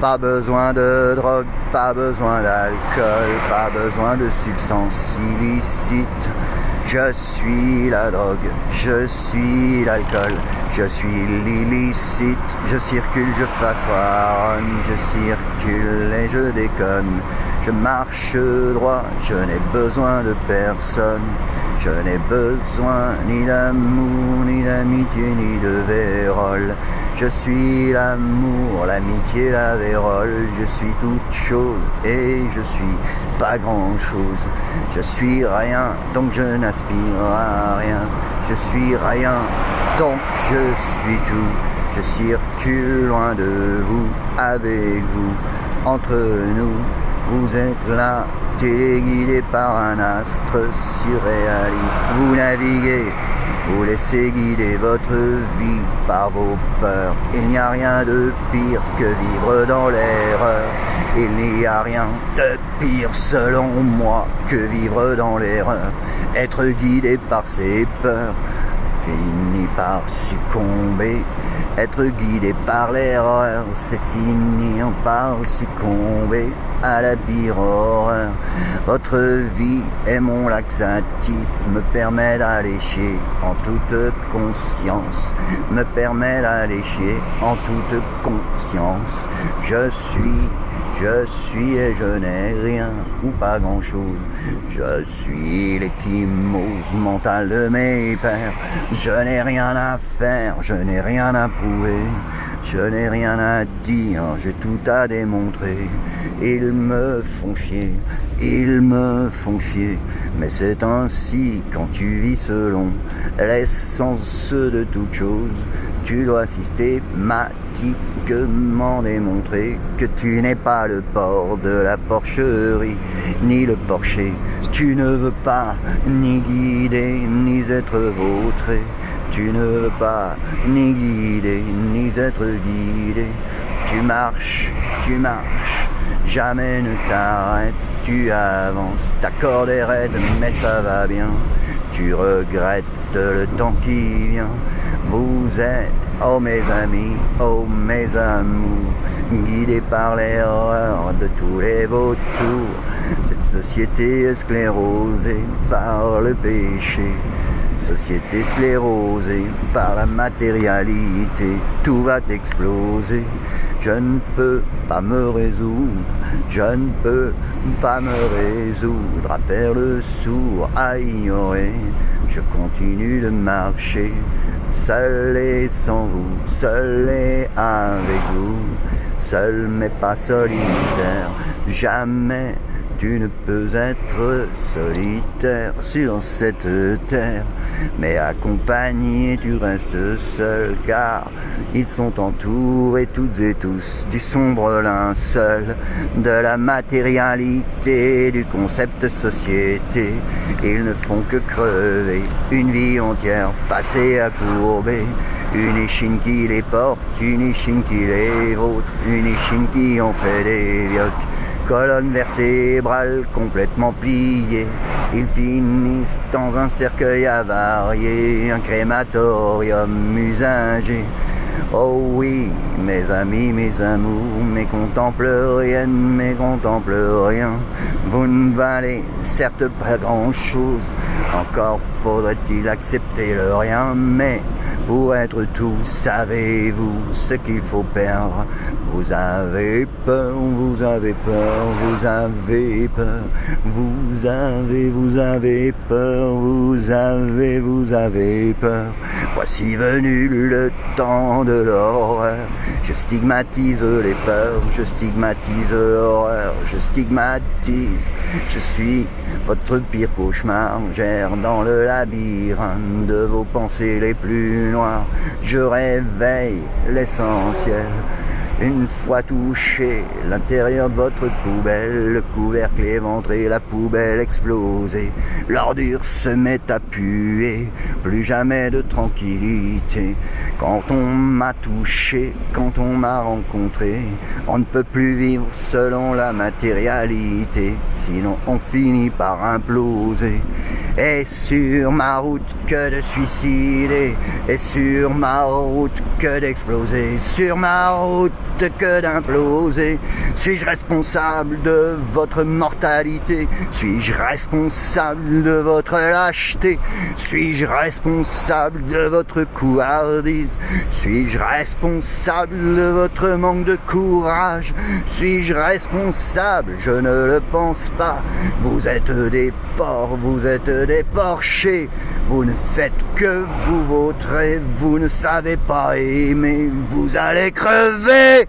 Pas besoin de drogue, pas besoin d'alcool, pas besoin de substances illicites. Je suis la drogue, je suis l'alcool, je suis l'illicite. Je circule, je fafaronne, je circule et je déconne. Je marche droit, je n'ai besoin de personne. Je n'ai besoin ni d'amour, ni d'amitié, ni de vérole. Je suis l'amour, l'amitié, la vérole. Je suis toute chose et je suis pas grand chose. Je suis rien, donc je n'aspire à rien. Je suis rien, donc je suis tout. Je circule loin de vous, avec vous, entre nous. Vous êtes là, téléguidé par un astre surréaliste. Vous naviguez, vous laissez guider votre vie par vos peurs. Il n'y a rien de pire que vivre dans l'erreur. Il n'y a rien de pire selon moi que vivre dans l'erreur. Être guidé par ses peurs finit par succomber. Être guidé par l'erreur, c'est finir par succomber à la pire horreur. Votre vie est mon laxatif, me permet d'allécher en toute conscience, me permet d'allécher en toute conscience. Je suis et je n'ai rien ou pas grand chose. Je suis l'échymose mentale de mes pères. Je n'ai rien à faire, je n'ai rien à prouver. Je n'ai rien à dire, j'ai tout à démontrer. Ils me font chier, ils me font chier. Mais c'est ainsi quand tu vis selon l'essence de toute chose. Tu dois systématiquement démontrer que tu n'es pas le porc de la porcherie, ni le porcher. Tu ne veux pas ni guider, ni être vautré. Tu ne veux pas ni guider, ni être guidé. Tu marches, jamais ne t'arrêtes. Tu avances, ta corde est raide, mais ça va bien. Tu regrettes le temps qui vient. Vous êtes, oh mes amis, oh mes amours, guidés par l'erreur de tous les vautours. Cette société est sclérosée par le péché. Société sclérosée par la matérialité, tout va exploser. Je ne peux pas me résoudre, je ne peux pas me résoudre à faire le sourd, à ignorer. Je continue de marcher, seul et sans vous, seul et avec vous, seul mais pas solitaire. Jamais tu ne peux être solitaire sur cette terre, mais accompagné tu restes seul, car ils sont entourés toutes et tous du sombre linceul de la matérialité, du concept société. Ils ne font que crever une vie entière passée à courber. Une échine qui les porte, une échine qui les vautre, une échine qui en fait des vioques. Colonne vertébrale complètement pliée, ils finissent dans un cercueil avarié, un crématorium usagé. Oh oui, mes amis, mes amours, mes contempleriennes, mes contempleriens, vous ne valez certes pas grand-chose, encore faudrait-il accepter le rien, mais pour être tout, savez-vous ce qu'il faut perdre? Vous avez peur, vous avez peur, vous avez peur, vous avez peur, vous avez peur. Voici venu le temps de l'horreur. Je stigmatise les peurs, je stigmatise l'horreur, je stigmatise. Je suis votre pire cauchemar, j'erre dans le labyrinthe de vos pensées les plus noires. Je réveille l'essentiel. Une fois touché l'intérieur de votre poubelle, le couvercle éventré, la poubelle explosée, l'ordure se met à puer, plus jamais de tranquillité. Quand on m'a touché, quand on m'a rencontré, on ne peut plus vivre selon la matérialité, sinon on finit par imploser. Et sur ma route que de suicider, et sur ma route que d'exploser, sur ma route que d'imploser. Suis-je responsable de votre mortalité? Suis-je responsable de votre lâcheté? Suis-je responsable de votre couardise? Suis-je responsable de votre manque de courage? Suis-je responsable? Je ne le pense pas. Vous êtes des porcs, vous êtes des porchers. Vous ne faites que vous vautrer, vous ne savez pas aimer, vous allez crever!